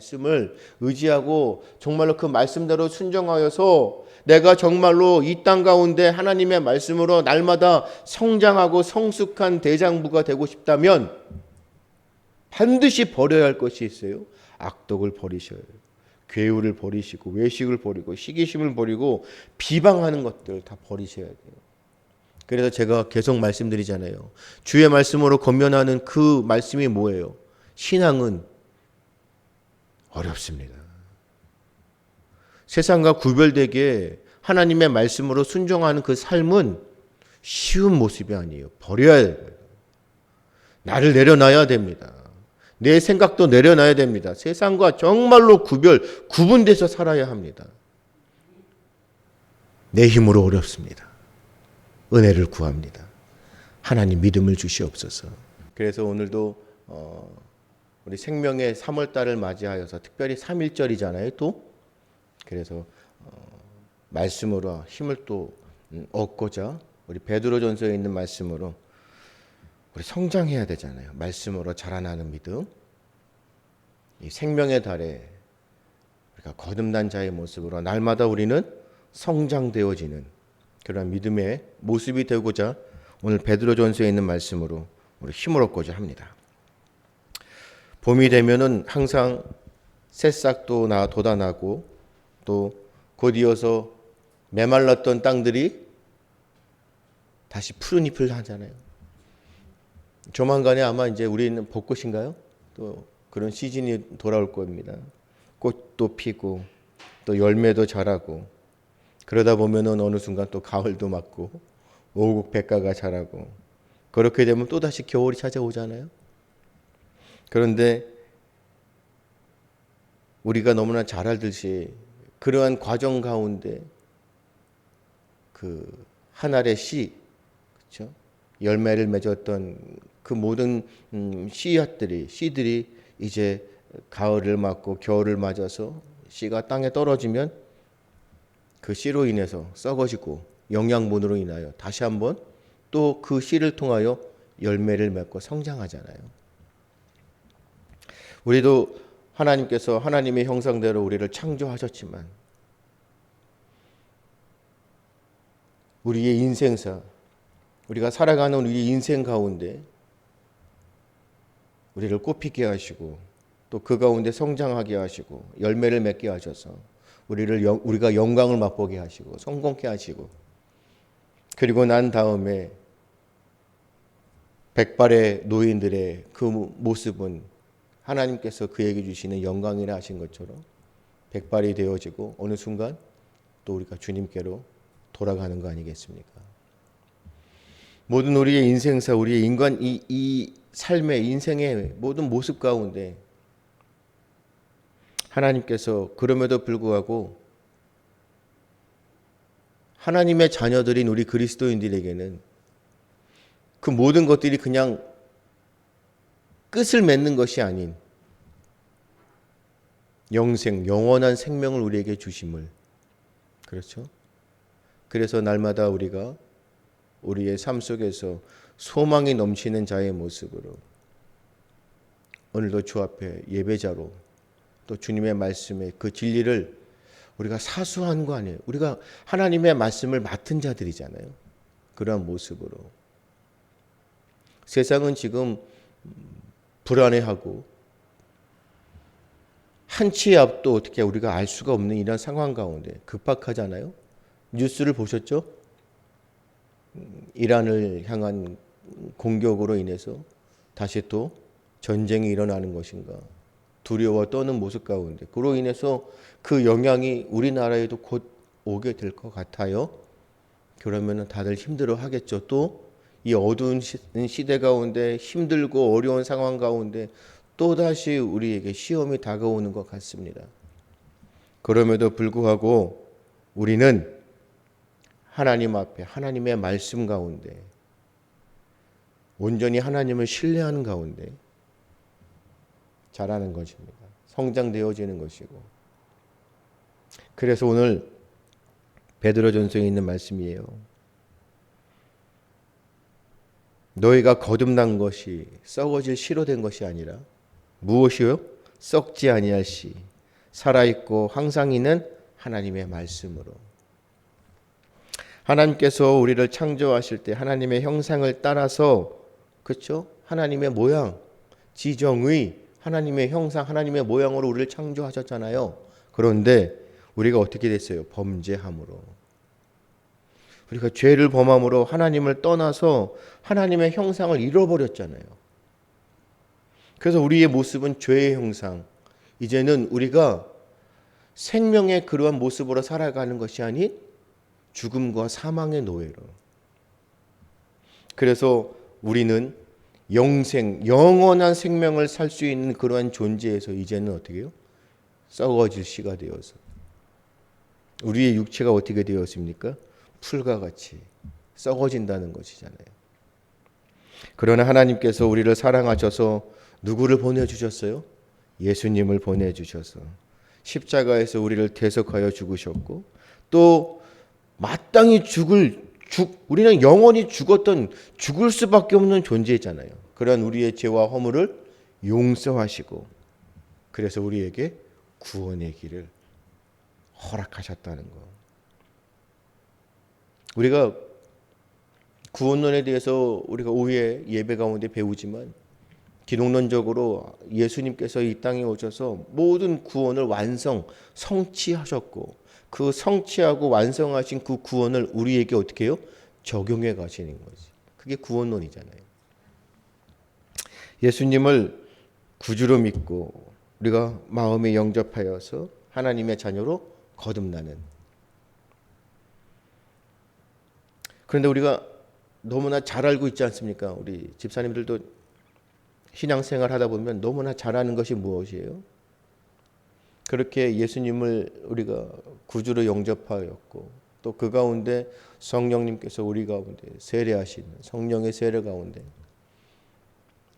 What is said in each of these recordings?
말씀을 의지하고 정말로 그 말씀대로 순종하여서 내가 정말로 이 땅 가운데 하나님의 말씀으로 날마다 성장하고 성숙한 대장부가 되고 싶다면 반드시 버려야 할 것이 있어요. 악독을 버리셔야 해요. 괴우를 버리시고 외식을 버리고 시기심을 버리고 비방하는 것들 다 버리셔야 돼요. 그래서 제가 계속 말씀드리잖아요. 주의 말씀으로 권면하는 그 말씀이 뭐예요? 신앙은 어렵습니다. 세상과 구별되게 하나님의 말씀으로 순종하는 그 삶은 쉬운 모습이 아니에요. 버려야 해요. 나를 내려놔야 됩니다. 내 생각도 내려놔야 됩니다. 세상과 정말로 구분돼서 살아야 합니다. 내 힘으로 어렵습니다. 은혜를 구합니다. 하나님 믿음을 주시옵소서. 그래서 오늘도 우리 생명의 3월달을 맞이하여서 특별히 3.1절이잖아요. 또 그래서 말씀으로 힘을 또 얻고자 우리 베드로전서에 있는 말씀으로 우리 성장해야 되잖아요. 말씀으로 자라나는 믿음. 이 생명의 달에 우리가 거듭난 자의 모습으로 날마다 우리는 성장되어지는 그런 믿음의 모습이 되고자 오늘 베드로전서에 있는 말씀으로 우리 힘을 얻고자 합니다. 봄이 되면은 항상 새싹도 돋아나고 또 곧 이어서 메말랐던 땅들이 다시 푸른 잎을 하잖아요. 조만간에 아마 이제 우리는 벚꽃인가요? 또 그런 시즌이 돌아올 겁니다. 꽃도 피고 또 열매도 자라고 그러다 보면은 어느 순간 또 가을도 맞고 오곡 백과가 자라고 그렇게 되면 또 다시 겨울이 찾아오잖아요. 그런데 우리가 너무나 잘 알듯이 그러한 과정 가운데 그 한 알의 씨, 그렇죠? 열매를 맺었던 그 모든 씨들이 이제 가을을 맞고 겨울을 맞아서 씨가 땅에 떨어지면 그 씨로 인해서 썩어지고 영양분으로 인하여 다시 한번 또 그 씨를 통하여 열매를 맺고 성장하잖아요. 우리도 하나님께서 하나님의 형상대로 우리를 창조하셨지만 우리의 인생사, 우리가 살아가는 우리 인생 가운데 우리를 꽃피게 하시고 또 그 가운데 성장하게 하시고 열매를 맺게 하셔서 우리가 영광을 맛보게 하시고 성공케 하시고 그리고 난 다음에 백발의 노인들의 그 모습은 하나님께서 그에게 주시는 영광이라 하신 것처럼 백발이 되어지고 어느 순간 또 우리가 주님께로 돌아가는 거 아니겠습니까? 모든 우리의 인생사, 우리의 인간 이 삶의 인생의 모든 모습 가운데 하나님께서 그럼에도 불구하고 하나님의 자녀들인 우리 그리스도인들에게는 그 모든 것들이 그냥 끝을 맺는 것이 아닌 영원한 생명을 우리에게 주심을, 그렇죠? 그래서 날마다 우리가 우리의 삶 속에서 소망이 넘치는 자의 모습으로 오늘도 주 앞에 예배자로 또 주님의 말씀의 그 진리를 우리가 사수한 거 아니에요. 우리가 하나님의 말씀을 맡은 자들이잖아요. 그러한 모습으로 세상은 지금 불안해하고 한치의 앞도 어떻게 우리가 알 수가 없는 이런 상황 가운데 급박하잖아요. 뉴스를 보셨죠? 이란을 향한 공격으로 인해서 다시 또 전쟁이 일어나는 것인가 두려워 떠는 모습 가운데 그로 인해서 그 영향이 우리나라에도 곧 오게 될 것 같아요. 그러면 다들 힘들어 하겠죠. 또 이 어두운 시대 가운데 힘들고 어려운 상황 가운데 또다시 우리에게 시험이 다가오는 것 같습니다. 그럼에도 불구하고 우리는 하나님 앞에 하나님의 말씀 가운데 온전히 하나님을 신뢰하는 가운데 자라는 것입니다. 성장되어지는 것이고. 그래서 오늘 베드로전서에 있는 말씀이에요. 너희가 거듭난 것이 썩어질 씨로 된 것이 아니라 무엇이요? 썩지 아니할 씨, 살아있고 항상 있는 하나님의 말씀으로. 하나님께서 우리를 창조하실 때 하나님의 형상을 따라서, 그렇죠? 하나님의 모양, 지정의 하나님의 형상, 하나님의 모양으로 우리를 창조하셨잖아요. 그런데 우리가 어떻게 됐어요? 범죄함으로. 우리가 죄를 범함으로 하나님을 떠나서 하나님의 형상을 잃어버렸잖아요. 그래서 우리의 모습은 죄의 형상. 이제는 우리가 생명의 그러한 모습으로 살아가는 것이 아닌 죽음과 사망의 노예로. 그래서 우리는 영생, 영원한 생명을 살 수 있는 그러한 존재에서 이제는 어떻게 해요? 썩어질 씨가 되어서. 우리의 육체가 어떻게 되었습니까? 풀과 같이 썩어진다는 것이잖아요. 그러나 하나님께서 우리를 사랑하셔서 누구를 보내주셨어요? 예수님을 보내주셔서 십자가에서 우리를 대속하여 죽으셨고, 또 마땅히 우리는 영원히 죽을 수밖에 없는 존재잖아요. 그런 우리의 죄와 허물을 용서하시고, 그래서 우리에게 구원의 길을 허락하셨다는 것. 우리가 구원론에 대해서 우리가 오후에 예배 가운데 배우지만, 기독론적으로 예수님께서 이 땅에 오셔서 모든 구원을 성취하셨고, 그 성취하고 완성하신 그 구원을 우리에게 어떻게 해요? 적용해 가시는 거지. 그게 구원론이잖아요. 예수님을 구주로 믿고 우리가 마음에 영접하여서 하나님의 자녀로 거듭나는. 그런데 우리가 너무나 잘 알고 있지 않습니까? 우리 집사님들도 신앙생활 하다 보면 너무나 잘 아는 것이 무엇이에요? 그렇게 예수님을 우리가 구주로 영접하였고, 또 그 가운데 성령님께서 우리 가운데 세례하시는 성령의 세례 가운데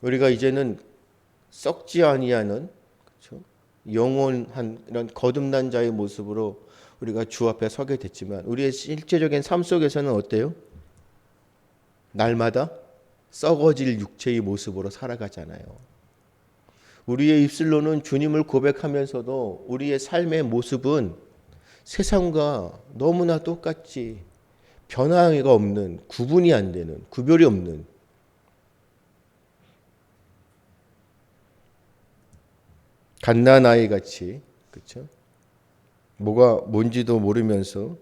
우리가 이제는 썩지 아니하는, 그렇죠? 영원한 이런 거듭난 자의 모습으로 우리가 주 앞에 서게 됐지만, 우리의 실제적인 삶 속에서는 어때요? 날마다 썩어질 육체의 모습으로 살아가잖아요. 우리의 입술로는 주님을 고백하면서도 우리의 삶의 모습은 세상과 너무나 똑같이 변화가 없는, 구분이 안 되는, 구별이 없는, 갓난아이 같이, 그렇죠? 뭐가 뭔지도 모르면서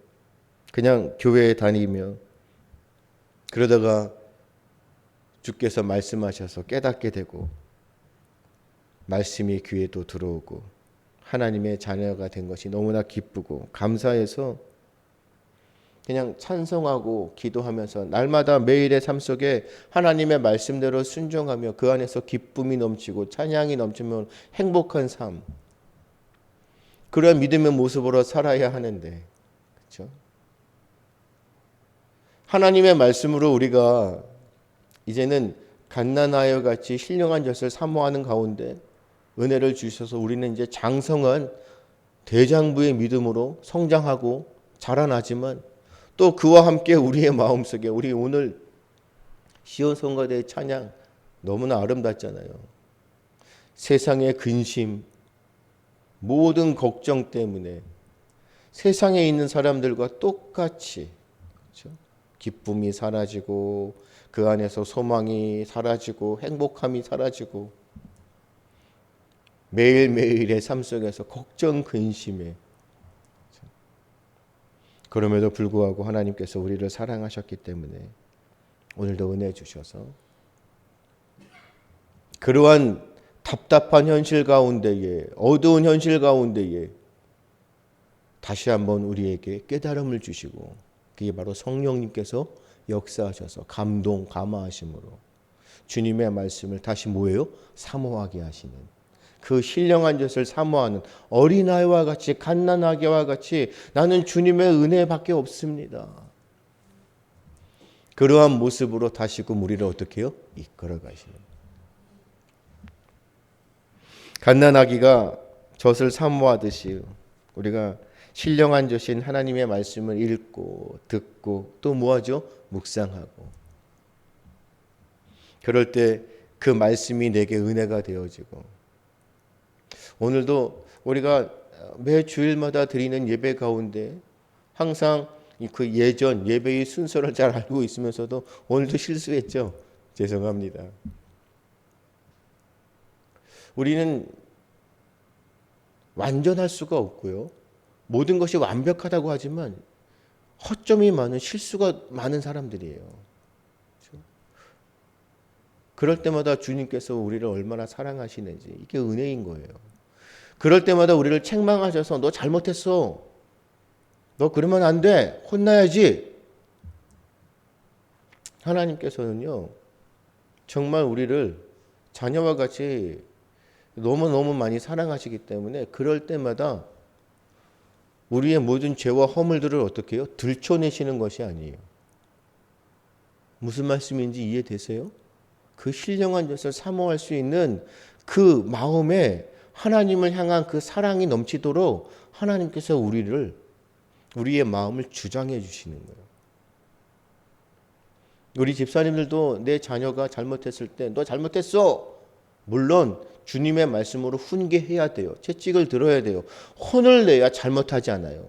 그냥 교회에 다니며, 그러다가 주께서 말씀하셔서 깨닫게 되고 말씀이 귀에 또 들어오고 하나님의 자녀가 된 것이 너무나 기쁘고 감사해서 그냥 찬송하고 기도하면서 날마다 매일의 삶 속에 하나님의 말씀대로 순종하며 그 안에서 기쁨이 넘치고 찬양이 넘치면 행복한 삶, 그런 믿음의 모습으로 살아야 하는데, 그렇죠? 하나님의 말씀으로 우리가 이제는 갓난아이와 같이 신령한 젖을 사모하는 가운데 은혜를 주셔서 우리는 이제 장성한 대장부의 믿음으로 성장하고 자라나지만, 또 그와 함께 우리의 마음속에 우리 오늘 시온 성가대의 찬양 너무나 아름답잖아요. 세상의 근심, 모든 걱정 때문에 세상에 있는 사람들과 똑같이, 그렇죠? 기쁨이 사라지고 그 안에서 소망이 사라지고 행복함이 사라지고 매일매일의 삶 속에서 걱정 근심에, 그럼에도 불구하고 하나님께서 우리를 사랑하셨기 때문에 오늘도 은혜 주셔서 그러한 답답한 현실 가운데에, 어두운 현실 가운데에 다시 한번 우리에게 깨달음을 주시고, 그게 바로 성령님께서 역사하셔서 감화하심으로 주님의 말씀을 다시 뭐예요? 사모하게 하시는, 그 신령한 젖을 사모하는 어린아이와 같이, 갓난아기와 같이 나는 주님의 은혜밖에 없습니다. 그러한 모습으로 다시금 우리를 어떻게 해요? 이끌어 가시는. 갓난아기가 젖을 사모하듯이 우리가 신령한 젖인 하나님의 말씀을 읽고 듣고 또 뭐하죠? 묵상하고, 그럴 때 그 말씀이 내게 은혜가 되어지고, 오늘도 우리가 매 주일마다 드리는 예배 가운데 항상 그 예전 예배의 순서를 잘 알고 있으면서도 오늘도 실수했죠. 죄송합니다. 우리는 완전할 수가 없고요. 모든 것이 완벽하다고 하지만 허점이 많은 실수가 많은 사람들이에요. 그렇죠? 그럴 때마다 주님께서 우리를 얼마나 사랑하시는지 이게 은혜인 거예요. 그럴 때마다 우리를 책망하셔서 너 잘못했어. 너 그러면 안 돼. 혼나야지. 하나님께서는요. 정말 우리를 자녀와 같이 너무너무 많이 사랑하시기 때문에 그럴 때마다 우리의 모든 죄와 허물들을 어떻게 해요? 들춰내시는 것이 아니에요. 무슨 말씀인지 이해되세요? 그 신령한 젖을 사모할 수 있는 그 마음에 하나님을 향한 그 사랑이 넘치도록 하나님께서 우리의 마음을 주장해 주시는 거예요. 우리 집사님들도 내 자녀가 잘못했을 때 너 잘못했어. 물론 주님의 말씀으로 훈계해야 돼요. 채찍을 들어야 돼요. 혼을 내야 잘못하지 않아요.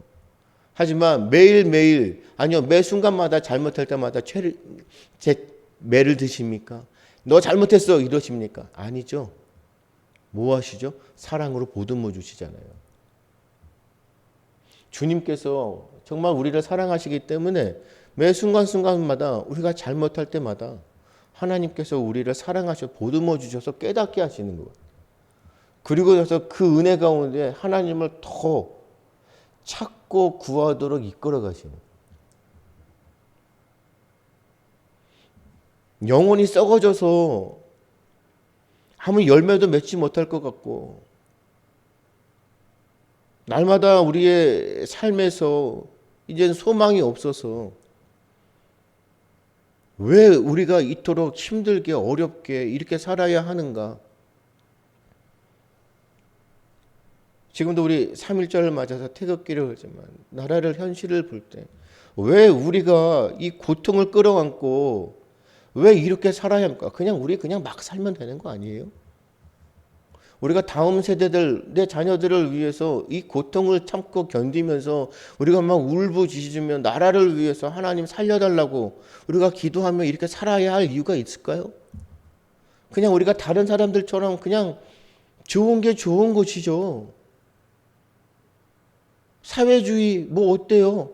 하지만 매일매일 아니요 매 순간마다 잘못할 때마다 매를 드십니까? 너 잘못했어 이러십니까? 아니죠. 뭐 하시죠? 사랑으로 보듬어 주시잖아요. 주님께서 정말 우리를 사랑하시기 때문에 매 순간순간마다 우리가 잘못할 때마다 하나님께서 우리를 사랑하셔 보듬어 주셔서 깨닫게 하시는 거예요. 그리고 나서 그 은혜 가운데 하나님을 더 찾고 구하도록 이끌어 가시는 거예요. 영혼이 썩어져서 아무 열매도 맺지 못할 것 같고 날마다 우리의 삶에서 이젠 소망이 없어서 왜 우리가 이토록 힘들게 어렵게 이렇게 살아야 하는가? 지금도 우리 3.1절을 맞아서 태극기를 걸지만 나라를 현실을 볼 때 왜 우리가 이 고통을 끌어안고 왜 이렇게 살아야 합니까? 우리 그냥 막 살면 되는 거 아니에요? 우리가 다음 세대들, 내 자녀들을 위해서 이 고통을 참고 견디면서 우리가 막 울부짖으며 나라를 위해서 하나님 살려달라고 우리가 기도하며 이렇게 살아야 할 이유가 있을까요? 그냥 우리가 다른 사람들처럼 그냥 좋은 게 좋은 것이죠. 사회주의 뭐 어때요?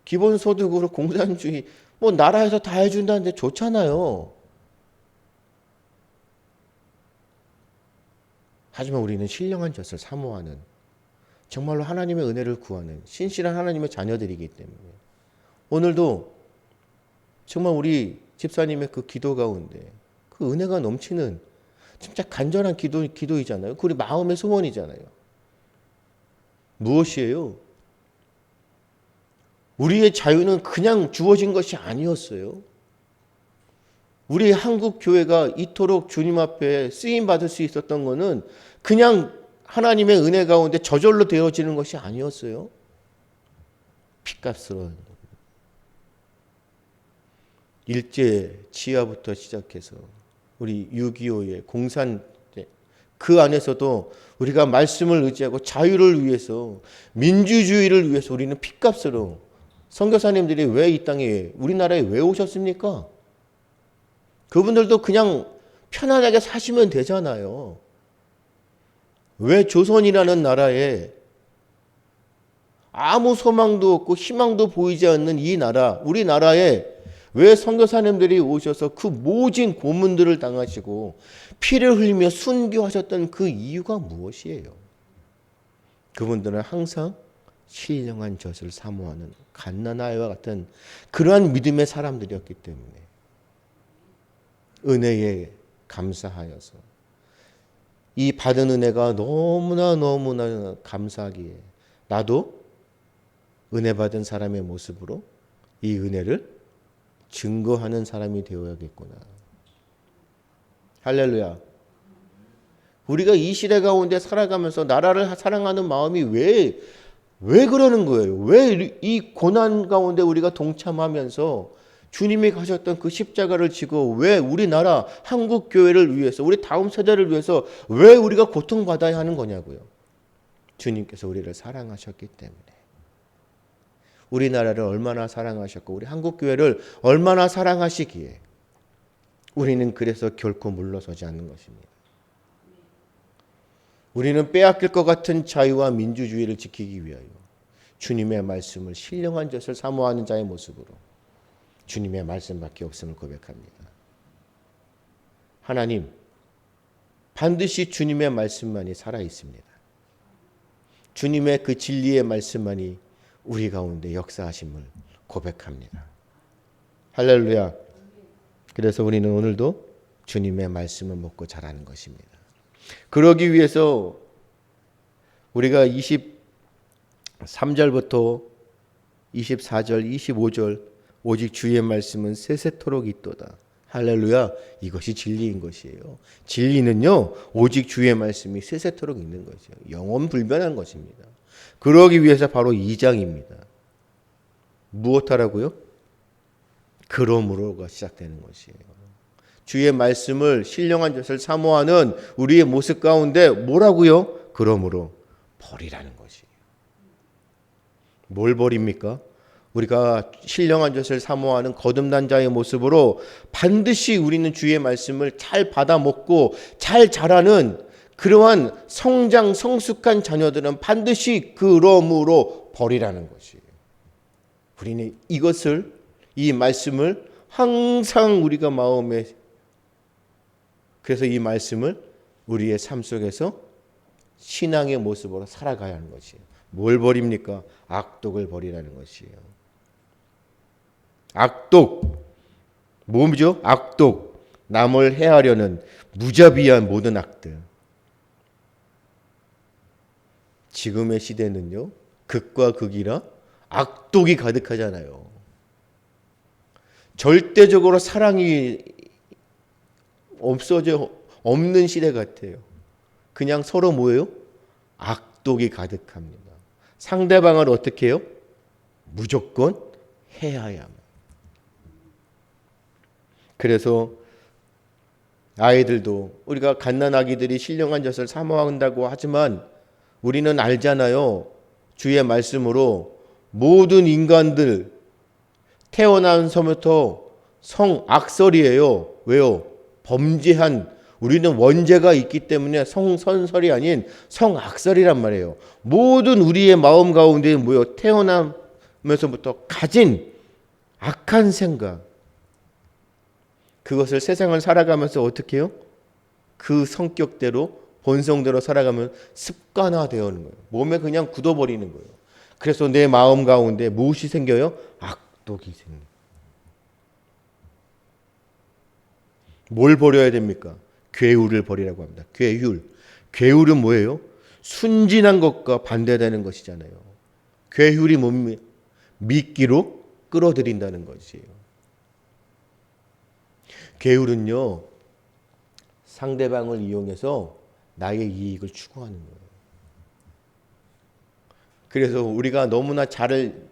기본소득으로 공산주의 뭐 나라에서 다 해준다는데 좋잖아요. 하지만 우리는 신령한 젖을 사모하는 정말로 하나님의 은혜를 구하는 신실한 하나님의 자녀들이기 때문에 오늘도 정말 우리 집사님의 그 기도 가운데 그 은혜가 넘치는 진짜 간절한 기도이잖아요. 그 우리 마음의 소원이잖아요. 무엇이에요? 우리의 자유는 그냥 주어진 것이 아니었어요. 우리 한국 교회가 이토록 주님 앞에 쓰임 받을 수 있었던 것은 그냥 하나님의 은혜 가운데 저절로 되어지는 것이 아니었어요. 핏값으로 일제 치하부터 시작해서 우리 6.25의 공산 그 안에서도 우리가 말씀을 의지하고 자유를 위해서 민주주의를 위해서 우리는 핏값으로 선교사님들이 왜 이 땅에 우리나라에 왜 오셨습니까? 그분들도 그냥 편안하게 사시면 되잖아요. 왜 조선이라는 나라에 아무 소망도 없고 희망도 보이지 않는 이 나라, 우리나라에 왜 선교사님들이 오셔서 그 모진 고문들을 당하시고 피를 흘리며 순교하셨던 그 이유가 무엇이에요? 그분들은 항상 신령한 젖을 사모하는 갓난아이와 같은 그러한 믿음의 사람들이었기 때문에 은혜에 감사하여서 이 받은 은혜가 너무나 감사하기에 나도 은혜 받은 사람의 모습으로 이 은혜를 증거하는 사람이 되어야겠구나. 할렐루야. 우리가 이 시대 가운데 살아가면서 나라를 사랑하는 마음이 왜 그러는 거예요? 왜 이 고난 가운데 우리가 동참하면서 주님이 가셨던 그 십자가를 지고 왜 우리나라 한국 교회를 위해서 우리 다음 세대를 위해서 왜 우리가 고통받아야 하는 거냐고요. 주님께서 우리를 사랑하셨기 때문에. 우리나라를 얼마나 사랑하셨고 우리 한국 교회를 얼마나 사랑하시기에 우리는 그래서 결코 물러서지 않는 것입니다. 우리는 빼앗길 것 같은 자유와 민주주의를 지키기 위하여 주님의 말씀을 신령한 젖을 사모하는 자의 모습으로 주님의 말씀밖에 없음을 고백합니다. 하나님, 반드시 주님의 말씀만이 살아 있습니다. 주님의 그 진리의 말씀만이 우리 가운데 역사하심을 고백합니다. 할렐루야. 그래서 우리는 오늘도 주님의 말씀을 먹고 자라는 것입니다. 그러기 위해서 우리가 23절부터 24절, 25절 오직 주의 말씀은 세세토록 있도다. 할렐루야. 이것이 진리인 것이에요. 진리는요, 오직 주의 말씀이 세세토록 있는 것이에요. 영원 불변한 것입니다. 그러기 위해서 바로 2장입니다. 무엇하라고요? 그러므로가 시작되는 것이에요. 주의 말씀을 신령한 젖을 사모하는 우리의 모습 가운데 뭐라고요? 그러므로 버리라는 것이에요. 뭘 버립니까? 우리가 신령한 젖을 사모하는 거듭난 자의 모습으로 반드시 우리는 주의 말씀을 잘 받아 먹고 잘 자라는 그러한 성장 성숙한 자녀들은 반드시 그러므로 버리라는 것이에요. 우리는 이것을 이 말씀을 항상 우리가 마음에 그래서 이 말씀을 우리의 삶 속에서 신앙의 모습으로 살아가야 하는 것이에요. 뭘 버립니까? 악독을 버리라는 것이에요. 악독, 뭐죠? 악독, 남을 해하려는 무자비한 모든 악들. 지금의 시대는요, 극과 극이라 악독이 가득하잖아요. 절대적으로 사랑이 없는 시대 같아요. 그냥 서로 뭐예요? 악독이 가득합니다. 상대방을 어떻게 해요? 무조건 해야만. 그래서 아이들도 우리가 갓난아기들이 신령한 젖을 사모한다고 하지만 우리는 알잖아요. 주의 말씀으로 모든 인간들 태어나면서부터 성악설이에요. 왜요? 범죄한 우리는 원죄가 있기 때문에 성선설이 아닌 성악설이란 말이에요. 모든 우리의 마음 가운데 뭐요? 태어나면서부터 가진 악한 생각 그것을 세상을 살아가면서 어떻게 해요? 그 성격대로 본성대로 살아가면 습관화되어는 거예요. 몸에 그냥 굳어버리는 거예요. 그래서 내 마음 가운데 무엇이 생겨요? 악독이 생겨요. 뭘 버려야 됩니까? 괴울을 버리라고 합니다. 괴울. 괴울은 뭐예요? 순진한 것과 반대되는 것이잖아요. 괴울이 뭡니까? 미끼로 끌어들인다는 것이에요. 괴울은요, 상대방을 이용해서 나의 이익을 추구하는 거예요. 그래서 우리가 너무나 잘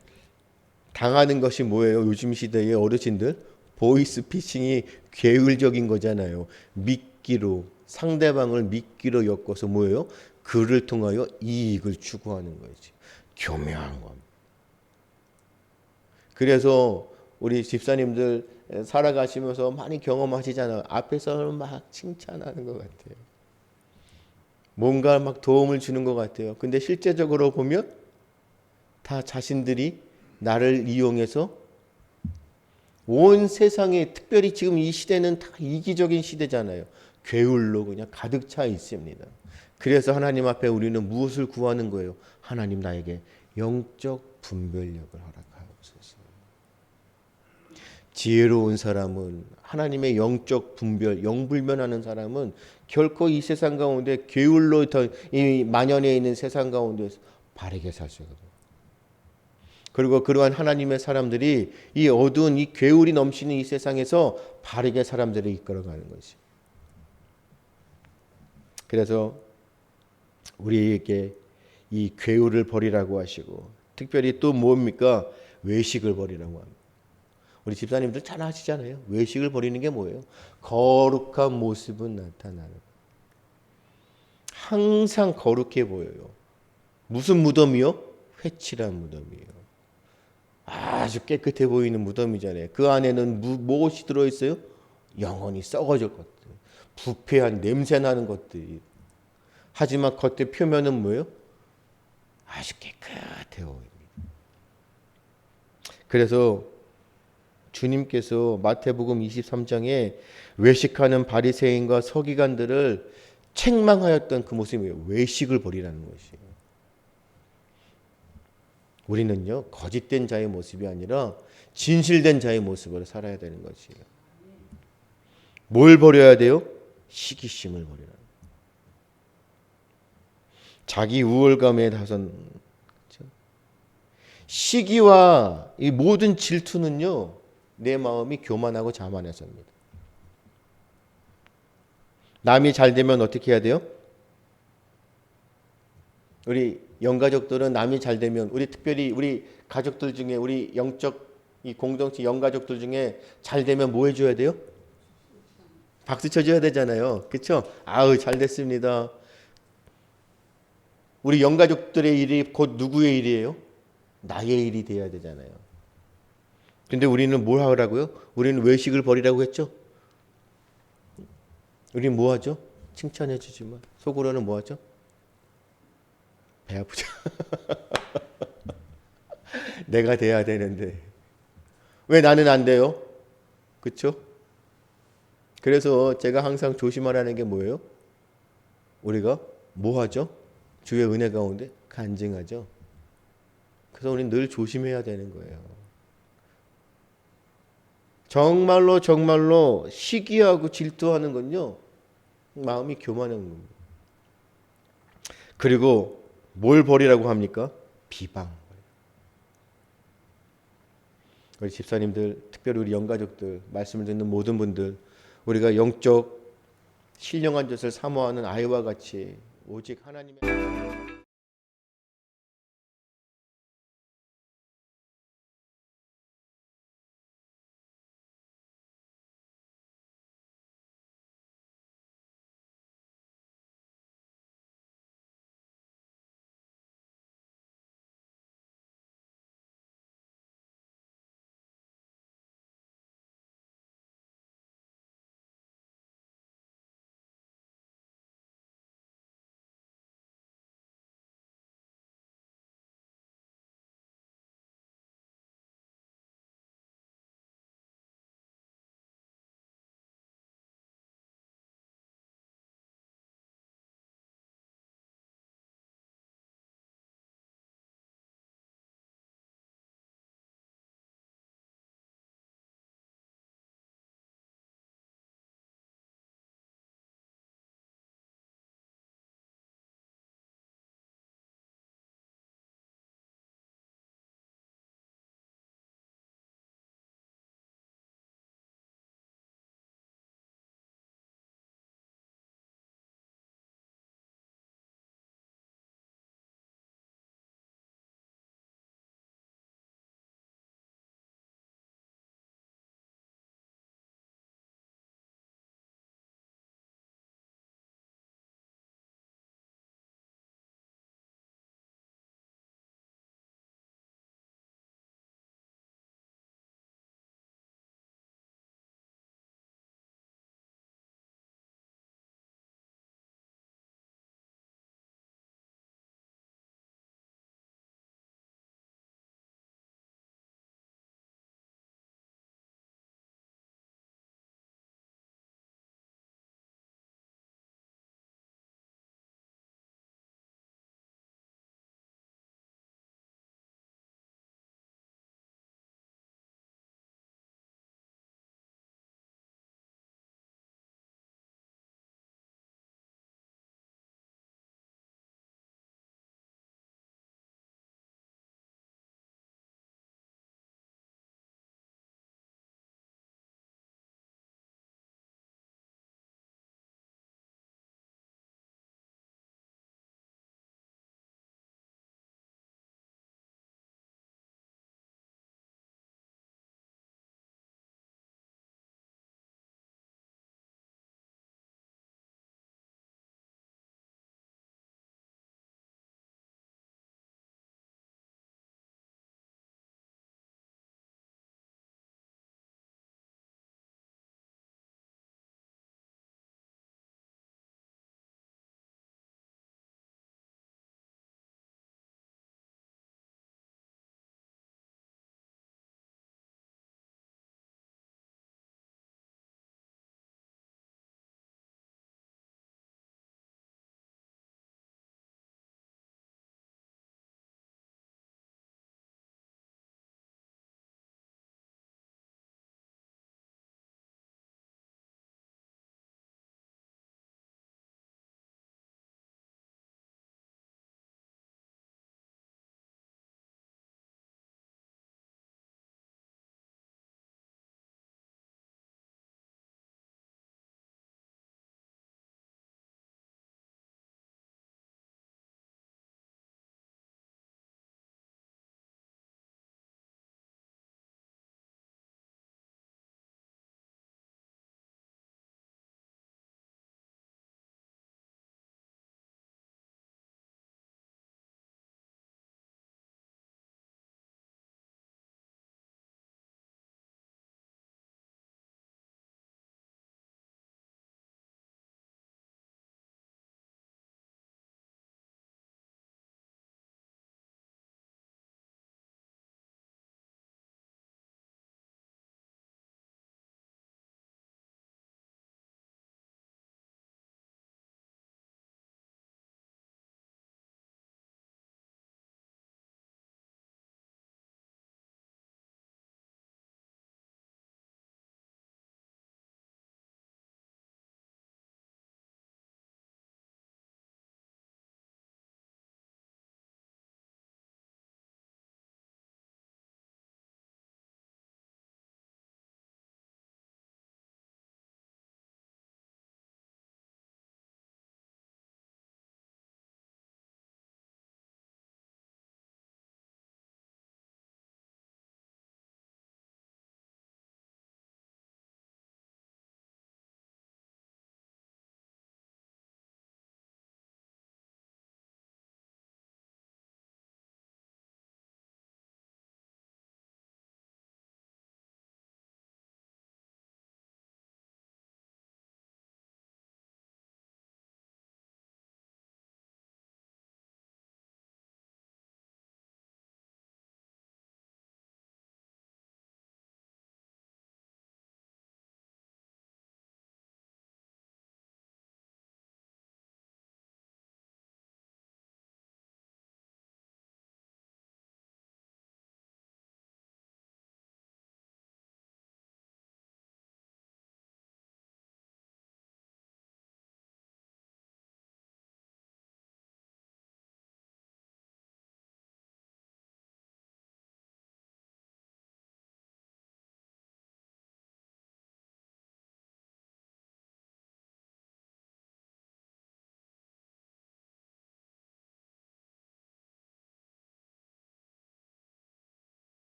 당하는 것이 뭐예요? 요즘 시대의 어르신들 보이스피싱이 괴울적인 거잖아요. 미끼로 상대방을 미끼로 엮어서 뭐예요? 그를 통하여 이익을 추구하는 거지. 교묘한 겁니다. 그래서 우리 집사님들 살아가시면서 많이 경험하시잖아요. 앞에서는 막 칭찬하는 것 같아요. 뭔가 막 도움을 주는 것 같아요. 근데 실제적으로 보면 다 자신들이 나를 이용해서 온 세상에 특별히 지금 이 시대는 다 이기적인 시대잖아요. 괴울로 그냥 가득 차 있습니다. 그래서 하나님 앞에 우리는 무엇을 구하는 거예요? 하나님 나에게 영적 분별력을 허락하옵소서. 지혜로운 사람은 하나님의 영적 분별, 영불변하는 사람은 결코 이 세상 가운데 괴울로 이 만연해 있는 세상 가운데서 바르게 살 수가 없어요. 그리고 그러한 하나님의 사람들이 이 어두운 이 괴울이 넘치는 이 세상에서 바르게 사람들을 이끌어가는 것이. 그래서 우리에게 이 괴울을 버리라고 하시고 특별히 또 뭡니까? 외식을 버리라고 합니다. 우리 집사님들 잘 아시잖아요. 외식을 버리는 게 뭐예요? 거룩한 모습은 나타나는. 항상 거룩해 보여요. 무슨 무덤이요? 회칠한 무덤이에요. 아주 깨끗해 보이는 무덤이잖아요. 그 안에는 무엇이 들어있어요? 영혼이 썩어질 것들, 부패한 냄새나는 것들이. 하지만 겉에 표면은 뭐예요? 아주 깨끗해 보입니다. 그래서 주님께서 마태복음 23장에 외식하는 바리새인과 서기관들을 책망하였던 그 모습이에요. 외식을 버리라는 것이에요. 우리는요, 거짓된 자의 모습이 아니라 진실된 자의 모습으로 살아야 되는 것이에요. 뭘 버려야 돼요? 시기심을 버리라. 자기 우월감에 다선. 시기와 이 모든 질투는요, 내 마음이 교만하고 자만해서입니다. 남이 잘 되면 어떻게 해야 돼요? 우리 영가족들은 남이 잘 되면, 우리 특별히 우리 가족들 중에, 우리 영적 이 공동체 영가족들 중에 잘 되면 뭐 해줘야 돼요? 박수 쳐줘야 되잖아요. 그렇죠? 아우 잘 됐습니다. 우리 영가족들의 일이 곧 누구의 일이에요? 나의 일이 돼야 되잖아요. 근데 우리는 뭘 하라고요? 우리는 외식을 버리라고 했죠? 우리는 뭐 하죠? 칭찬해 주지만 속으로는 뭐 하죠? 배 아프죠. 내가 돼야 되는데 왜 나는 안 돼요? 그렇죠? 그래서 제가 항상 조심하라는 게 뭐예요? 우리가 뭐 하죠? 주의 은혜 가운데 간증하죠. 그래서 우리는 늘 조심해야 되는 거예요. 정말로 정말로 시기하고 질투하는 건요, 마음이 교만한 겁니다. 그리고 뭘 버리라고 합니까? 비방. 우리 집사님들, 특별히 우리 영가족들, 말씀을 듣는 모든 분들, 우리가 영적 신령한 젖을 사모하는 아이와 같이 오직 하나님의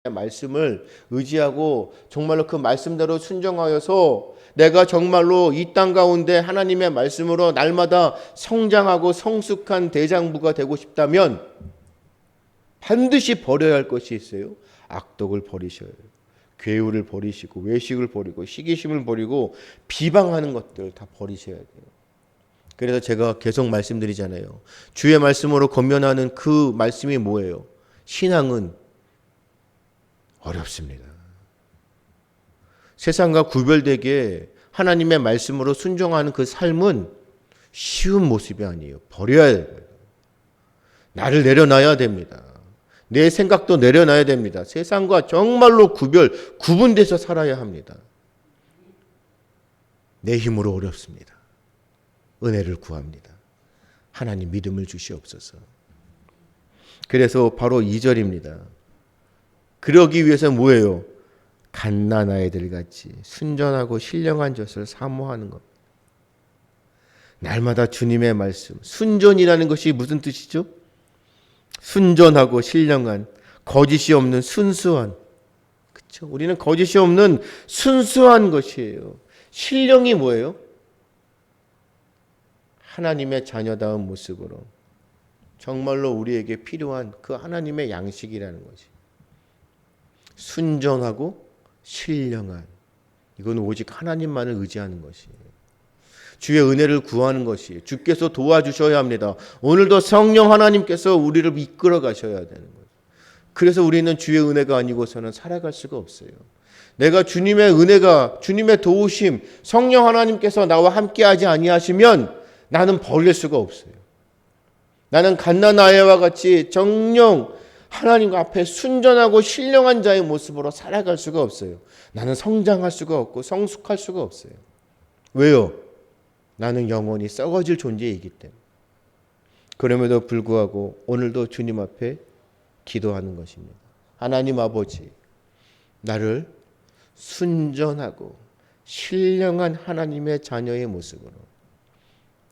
말씀을 의지하고 정말로 그 말씀대로 순종하여서 내가 정말로 이 땅 가운데 하나님의 말씀으로 날마다 성장하고 성숙한 대장부가 되고 싶다면 반드시 버려야 할 것이 있어요. 악독을 버리셔야 해요. 괴우를 버리시고 외식을 버리고 시기심을 버리고 비방하는 것들 다 버리셔야 돼요. 그래서 제가 계속 말씀드리잖아요. 주의 말씀으로 권면하는 그 말씀이 뭐예요? 신앙은 어렵습니다. 세상과 구별되게 하나님의 말씀으로 순종하는 그 삶은 쉬운 모습이 아니에요. 버려야 돼요. 나를 내려놔야 됩니다. 내 생각도 내려놔야 됩니다. 세상과 정말로 구분돼서 살아야 합니다. 내 힘으로 어렵습니다. 은혜를 구합니다. 하나님 믿음을 주시옵소서. 그래서 바로 2절입니다. 그러기 위해서 뭐예요? 갓난아이들 같이 순전하고 신령한 젖을 사모하는 것. 날마다 주님의 말씀. 순전이라는 것이 무슨 뜻이죠? 순전하고 신령한, 거짓이 없는 순수한. 그렇죠? 우리는 거짓이 없는 순수한 것이에요. 신령이 뭐예요? 하나님의 자녀다운 모습으로 정말로 우리에게 필요한 그 하나님의 양식이라는 것이. 순전하고 신령한, 이건 오직 하나님만을 의지하는 것이에요. 주의 은혜를 구하는 것이에요. 주께서 도와주셔야 합니다. 오늘도 성령 하나님께서 우리를 이끌어 가셔야 되는 거예요. 그래서 우리는 주의 은혜가 아니고서는 살아갈 수가 없어요. 내가 주님의 은혜가, 주님의 도우심, 성령 하나님께서 나와 함께하지 아니하시면 나는 버릴 수가 없어요. 나는 갓난아이와 같이 정령 하나님 앞에 순전하고 신령한 자의 모습으로 살아갈 수가 없어요. 나는 성장할 수가 없고 성숙할 수가 없어요. 왜요? 나는 영원히 썩어질 존재이기 때문에. 그럼에도 불구하고 오늘도 주님 앞에 기도하는 것입니다. 하나님 아버지, 나를 순전하고 신령한 하나님의 자녀의 모습으로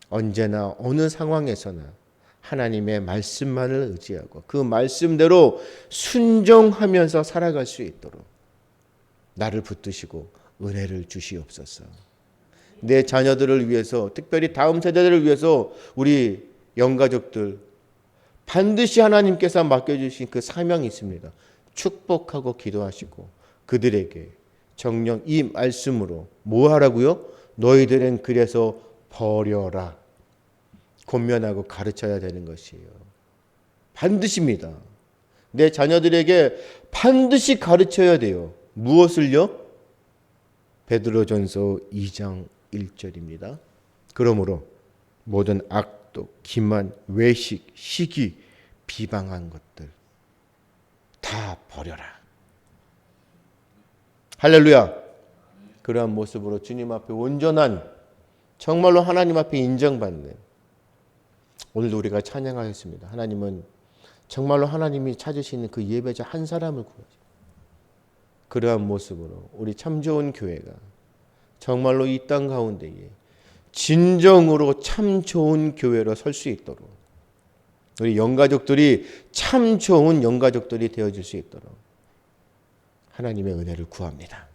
언제나 어느 상황에서나 하나님의 말씀만을 의지하고 그 말씀대로 순종하면서 살아갈 수 있도록 나를 붙드시고 은혜를 주시옵소서. 내 자녀들을 위해서, 특별히 다음 세대들을 위해서 우리 영가족들 반드시 하나님께서 맡겨주신 그 사명이 있습니다. 축복하고 기도하시고 그들에게 정녕 이 말씀으로 뭐 하라고요? 너희들은 그래서 버려라. 권면하고 가르쳐야 되는 것이에요. 반드시입니다. 내 자녀들에게 반드시 가르쳐야 돼요. 무엇을요? 베드로전서 2장 1절입니다. 그러므로 모든 악독, 기만, 외식, 시기, 비방한 것들 다 버려라. 할렐루야. 그러한 모습으로 주님 앞에 온전한, 정말로 하나님 앞에 인정받는, 오늘도 우리가 찬양하였습니다. 하나님은 정말로 하나님이 찾으시는 그 예배자 한 사람을 구하시고, 그러한 모습으로 우리 참 좋은 교회가 정말로 이 땅 가운데에 진정으로 참 좋은 교회로 설 수 있도록, 우리 영가족들이 참 좋은 영가족들이 되어질 수 있도록 하나님의 은혜를 구합니다.